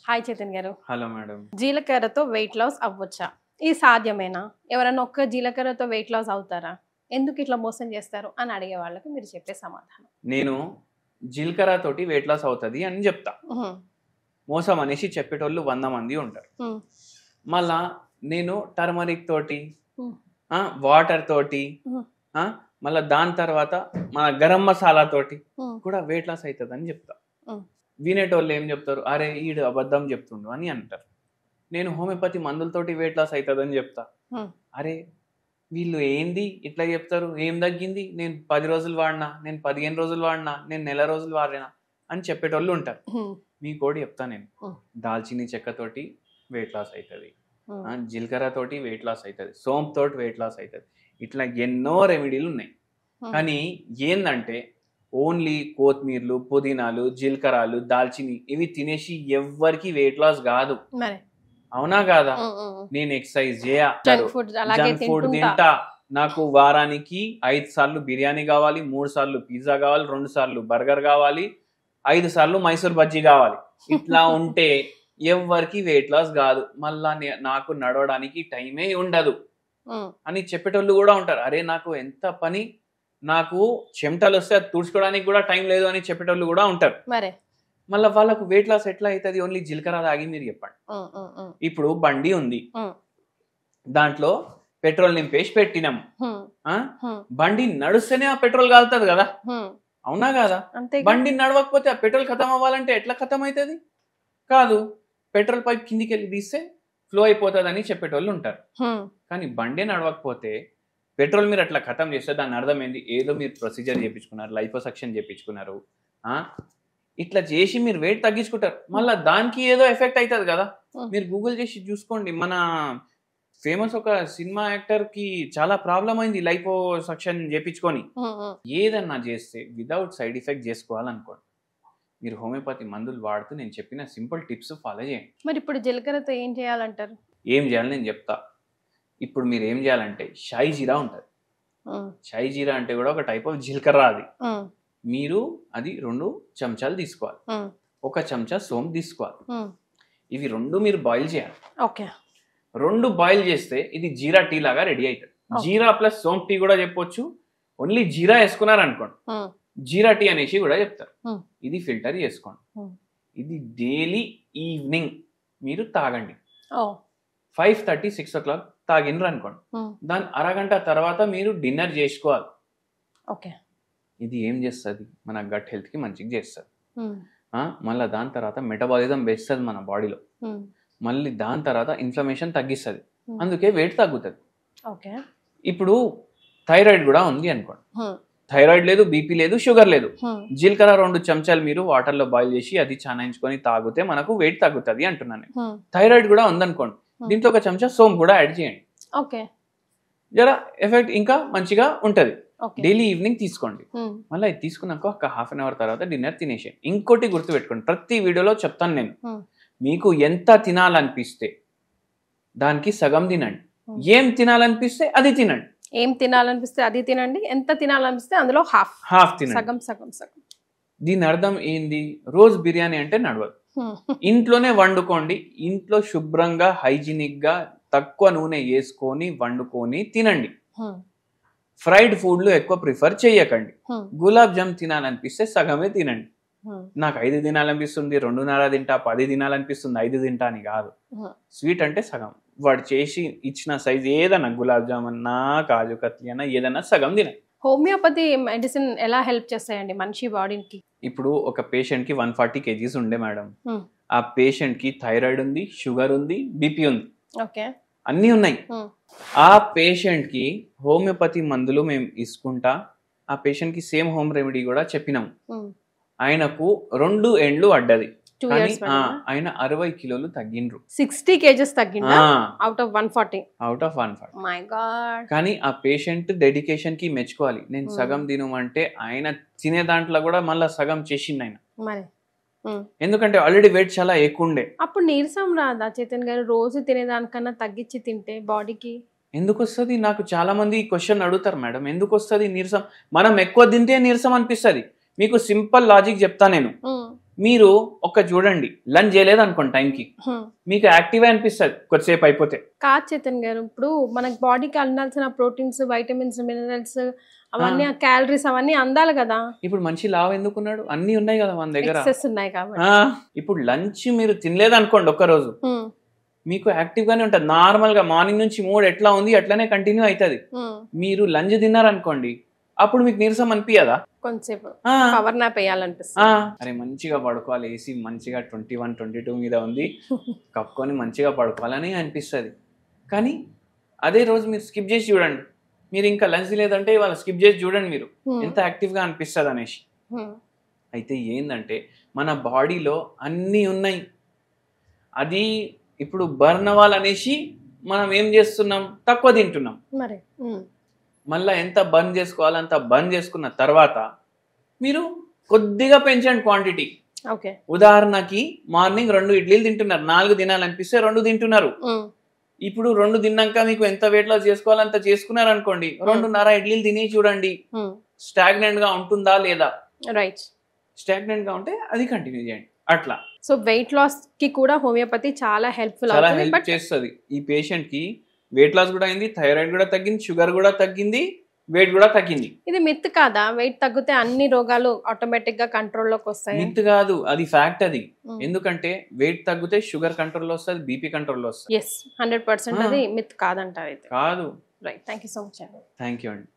Hi Chaitan గారు. Hello madam. జీలకర్రతో weight loss అవ్వచ్చా? ఇది సాధ్యమేనా? ఎవరైనా ఒక్క జీలకర్రతో వెయిట్ లాస్ అవుతారా? ఎందుకు ఇట్లా మోసం చేస్తారు అని అడిగే వాళ్ళకి మీరు చెప్పే సమాధానం. నేను జీలకర్ర తోటి వెయిట్ లాస్ అవుతుంది అని చెప్తా. మోసం అనేసి చెప్పేటోళ్ళు 100 మంది ఉంటారు. మళ్ళా నేను టర్మరిక్ తోటి వాటర్ తోటి మళ్ళా దాని తర్వాత మన గరం మసాలా తోటి కూడా వెయిట్ లాస్ అవుతుంది అని చెప్తా. వినేటోళ్ళు ఏం చెప్తారు, అరే ఈడు అబద్ధం చెప్తుండు అని అంటారు. నేను హోమియోపతి మందులతోటి వెయిట్ లాస్ అవుతుంది అని చెప్తా. అరే వీళ్ళు ఏంది ఇట్లా చెప్తారు, ఏం తగ్గింది, నేను 10 రోజులు వాడినా, నేను 15 రోజులు వాడినా, నేను నెల రోజులు వాడినా అని చెప్పేటోళ్ళు ఉంటారు. మీ కోడి చెప్తా, నేను దాల్చిని చెక్కతోటి వెయిట్ లాస్ అవుతుంది, జీలకర్ర తోటి వెయిట్ లాస్ అవుతుంది, సోంపు తోటి వెయిట్ లాస్ అవుతుంది, ఇట్లా ఎన్నో రెమెడీలు ఉన్నాయి. కానీ ఏందంటే ఓన్లీ కొత్తిమీరలు, పుదీనాలు, జీలకర్రలు, దాల్చిని ఇవి తినేసి ఎవ్వరికి వెయిట్ లాస్ కాదు. అవునా కాదా? నేను ఎక్సర్సైజ్ చేయ, జంక్ ఫుడ్ తింటా, నాకు వారానికి 5 సార్లు బిర్యానీ కావాలి, 3 సార్లు పిజ్జా కావాలి, 2 సార్లు బర్గర్ కావాలి, 5 సార్లు మైసూర్ బజ్జీ కావాలి. ఇట్లా ఉంటే ఎవ్వరికి వెయిట్ లాస్ కాదు. మళ్ళా నాకు నడవడానికి టైమే ఉండదు అని చెప్పేటోళ్ళు కూడా ఉంటారు. అరే నాకు ఎంత పని, నాకు చెమటలు వస్తే అది తుడుచుకోవడానికి కూడా టైం లేదు అని చెప్పేటోళ్ళు కూడా ఉంటారు. మళ్ళీ వాళ్ళకు వెయిట్ లాస్ ఎట్లా అవుతుంది? ఓన్లీ జీలకర్ర తాగి మీరు చెప్పండి. ఇప్పుడు బండి ఉంది, దాంట్లో పెట్రోల్ నింపేసి పెట్టినాము, బండి నడుస్తేనే ఆ పెట్రోల్ కాలుతుంది కదా, అవునా కాదా? బండి నడవకపోతే ఆ పెట్రోల్ ఖతం అవ్వాలంటే ఎట్లా ఖతం అవుతుంది? కాదు, పెట్రోల్ పైప్ కిందికి వెళ్ళి తీస్తే ఫ్లో అయిపోతుంది అని చెప్పేటోళ్ళు ఉంటారు. కానీ బండి నడవకపోతే పెట్రోల్ మీరు అట్లా ఖతం చేస్తే దాని అర్థం ఏంది? ఏదో మీరు ప్రొసీజర్ చేయించుకున్నారు, లైపోసక్షన్ చేయించుకున్నారు, ఇట్లా చేసి మీరు వెయిట్ తగ్గించుకుంటారు. మళ్ళీ దానికి ఏదో ఎఫెక్ట్ అవుతుంది కదా. మీరు గూగుల్ చేసి చూసుకోండి, మన ఫేమస్ ఒక సినిమా యాక్టర్ కి చాలా ప్రాబ్లం అయింది లైపోసక్షన్ చేయించుకొని. ఏదన్నా చేస్తే వితౌట్ సైడ్ ఎఫెక్ట్ చేసుకోవాలనుకోండి, మీరు హోమియోపతి మందులు వాడుతూ నేను చెప్పిన సింపుల్ టిప్స్ ఫాలో చేయండి. మరి ఇప్పుడు జీలకర్రతో ఏం చేయాలంటారు? ఏం చేయాలి నేను చెప్తా. ఇప్పుడు మీరు ఏం చేయాలంటే షాయి జీరా ఉంటుంది. షాయి జీరా అంటే కూడా ఒక టైప్ ఆఫ్ జీలకర్ర. అది మీరు అది 2 చెంచాలు తీసుకోవాలి, 1 చెంచా సోంపు తీసుకోవాలి. ఇవి 2 మీరు బాయిల్ చేయాలి. 2 బాయిల్ చేస్తే ఇది జీరా టీ లాగా రెడీ అవుతుంది. జీరా ప్లస్ సోంపు టీ కూడా చెప్పొచ్చు. ఓన్లీ జీరా వేసుకున్నారు అనుకోండి, జీరా టీ అనేసి కూడా చెప్తారు. ఇది ఫిల్టర్ చేసుకోండి. ఇది డైలీ ఈవినింగ్ మీరు తాగండి. 5:30, 6 o'clock తాగినరు అనుకోండి, దాని అరగంట తర్వాత మీరు డిన్నర్ చేసుకోవాలి. ఇది ఏం చేస్తుంది? మన గట్ హెల్త్ కి మంచిగా చేస్తుంది. మళ్ళీ దాని తర్వాత మెటబాలిజం పెంచుతుంది మన బాడీలో. మళ్ళీ దాని తర్వాత ఇన్ఫ్లమేషన్ తగ్గిస్తుంది, అందుకే వెయిట్ తగ్గుతుంది. ఇప్పుడు థైరాయిడ్ కూడా ఉంది అనుకోండి, థైరాయిడ్ లేదు, బీపీ లేదు, షుగర్ లేదు, జీలకర్ర 2 చెంచాలు మీరు వాటర్ లో బాయిల్ చేసి అది చానాయించుకొని తాగితే మనకు వెయిట్ తగ్గుతుంది అంటున్నాను. థైరాయిడ్ కూడా ఉందనుకోండి, దీంట్లో 1 చెంచా సోంపు కూడా యాడ్ చేయండి. జరా ఎఫెక్ట్ ఇంకా మంచిగా ఉంటది. డైలీ ఈవినింగ్ తీసుకోండి. మళ్ళీ ఇది తీసుకున్నాక ఒక హాఫ్ అన్ అవర్ తర్వాత డిన్నర్ తినేసేయండి. ఇంకోటి గుర్తు పెట్టుకోండి, ప్రతి వీడియోలో చెప్తాను నేను, మీకు ఎంత తినాలనిపిస్తే దానికి సగం తినండి, ఏం తినాలనిపిస్తే అది తినండి. ఏం తినాలనిపిస్తే అది తినండి, ఎంత తినాలనిపిస్తే అందులో హాఫ్ తినండి, సగం. దీని అర్థం ఏంది? రోజు బిర్యానీ అంటే నడవదు, ఇంట్లోనే వండుకోండి. ఇంట్లో శుభ్రంగా హైజీనిక్ గా తక్కువ నూనె వేసుకొని వండుకొని తినండి. ఫ్రైడ్ ఫుడ్లు ఎక్కువ ప్రిఫర్ చేయకండి. గులాబ్ జామ్ తినాలనిపిస్తే సగమే తినండి. నాకు 5 తినాలనిపిస్తుంది, 2.5 తింటా, 10 తినాలనిపిస్తుంది, 5 తింటా అని కాదు. స్వీట్ అంటే సగం, వాడు చేసి ఇచ్చిన సైజ్ ఏదన్నా, గులాబ్ జామ్ అన్నా, కాజు కత్లీ అన్నా, ఏదన్నా సగం తినండి. హోమియోపతి మెడిసిన్ ఎలా హెల్ప్ చేస్తాయండి మనిషి బాడీకి? ఇప్పుడు ఒక పేషెంట్ కి 140 kgs ఉండే మేడం, ఆ పేషెంట్ కి థైరాయిడ్ ఉంది, షుగర్ ఉంది, బీపీ ఉంది, అన్నీ ఉన్నాయి. ఆ పేషెంట్ కి హోమియోపతి మందులు మేము ఇసుకుంటా, ఆ పేషెంట్ కి సేమ్ హోమ్ రెమెడీ కూడా చెప్పినాము. ఆయనకు 2 ఏండ్లు అడ్డది, కానీ ఆయన 60 కిలోలు తగ్గిండ్రు. 60 kgs తగ్గిండ్రా అవుట్ ఆఫ్ 140. My God. కానీ ఆ పేషెంట్ డెడికేషన్ కి మెచ్చుకోవాలి. నేను సగం తినమంటే ఆయన తినే దాంట్లో కూడా మళ్ళీ సగం చేసిండు ఆయన. ఎందుకంటే ఆల్రెడీ వెయిట్ చాలా ఎక్కువ ఉండే. అప్పుడు నీరసం రాదా చైతన్ గారు? రోజు తినేదానికన్నా తగ్గించి తింటే బాడీకి ఎందుకు వస్తుంది? నాకు చాలా మంది ఈ క్వశ్చన్ అడుగుతారు, మేడం ఎందుకు వస్తుంది నీరసం? మనం ఎక్కువ తింటే నీరసం అనిపిస్తుంది. మీకు సింపుల్ లాజిక్ చెప్తా నేను. మీరు ఒక్క చూడండి, లంచ్ చేయలేదు అనుకోండి టైంకి, మీకు యాక్టివ్ అనిపిస్తుంది కొద్దిసేపు అయిపోతే. కాదు చేతన్ గారు, ఇప్పుడు మనకి బాడీకి అందాల్సిన ప్రోటీన్స్, వైటమిన్స్, మినరల్స్, అవన్నీ క్యాలరీస్ అవన్నీ అందాలి కదా. ఇప్పుడు మనిషి లావు ఎందుకున్నాడు? అన్ని ఉన్నాయి కదా మన దగ్గర, ఎక్సెస్ ఉన్నాయి కాబట్టి. ఇప్పుడు లంచ్ మీరు తినలేదు అనుకోండి ఒక్కరోజు, మీకు యాక్టివ్ గానే ఉంటుంది. నార్మల్ గా మార్నింగ్ నుంచి మూడ్ ఎట్లా ఉంది అట్లనే కంటిన్యూ అవుతుంది. మీరు లంచ్ తిన్నారనుకోండి, అప్పుడు మీకు నీరసం అనిపించదా? కొంచెంసేపు పవర్ నాప్ వేయాలనిపిస్తుంది. అరే మంచిగా పడుకోవాలి, ఏసీ మంచిగా 21, 22 మీద ఉంది, కప్పుకొని మంచిగా పడుకోవాలని అనిపిస్తుంది. కానీ అదే రోజు మీరు స్కిప్ చేసి చూడండి, మీరు ఇంకా లంచ్ లేదంటే ఇవాళ స్కిప్ చేసి చూడండి మీరు ఎంత యాక్టివ్ గా అనిపిస్తుంది అనేసి. అయితే ఏంటంటే మన బాడీలో అన్నీ ఉన్నాయి, అది ఇప్పుడు బర్న్ అవ్వాలనేసి మనం ఏం చేస్తున్నాం, తక్కువ తింటున్నాం. మరి మళ్ళీ ఎంత బర్న్ చేసుకోవాలో అంత బర్న్ చేసుకున్న తర్వాత మీరు కొద్దిగా పెంచండి క్వాంటిటీ. ఉదాహరణకి మార్నింగ్ 2 ఇడ్లీలు తింటున్నారు, 4 తినాలనిపిస్తే 2 తింటున్నారు. ఇప్పుడు 2 తిన్నాక మీకు ఎంత వెయిట్ లాస్ చేసుకోవాలంత చేసుకున్నారు అనుకోండి, 2.5 ఇడ్లీలు తిని చూడండి స్టాగ్నెంట్ గా ఉంటుందా లేదా. రైట్, స్టాగ్నెంట్ గా ఉంటే అది కంటిన్యూ చేయండి అట్లా. సో వెయిట్ లాస్ కి కూడా హోమియోపతి చాలా హెల్ప్ఫుల్, చాలా హెల్ప్ చేస్తుంది. ఈ పేషెంట్ కి వెయిట్ లాస్ కూడా అయింది, థైరాయిడ్ కూడా తగ్గింది, షుగర్ కూడా తగ్గింది, వెయిట్ కూడా తగ్గింది. ఇది మిత్ కాదా? వెయిట్ తగ్గితే అన్ని రోగాలు ఆటోమేటిక్ గా కంట్రోల్లోకి వస్తాయి? మిత్ కాదు, అది ఫ్యాక్ట్. అది ఎందుకంటే వెయిట్ తగ్గితే షుగర్ కంట్రోల్లో వస్తుంది, బీపీ కంట్రోల్లో వస్తుంది. 100% అది మిత్ కాదంటారు అయితే. కాదు. Right, thank you so much అండి. థ్యాంక్ యూ అండి.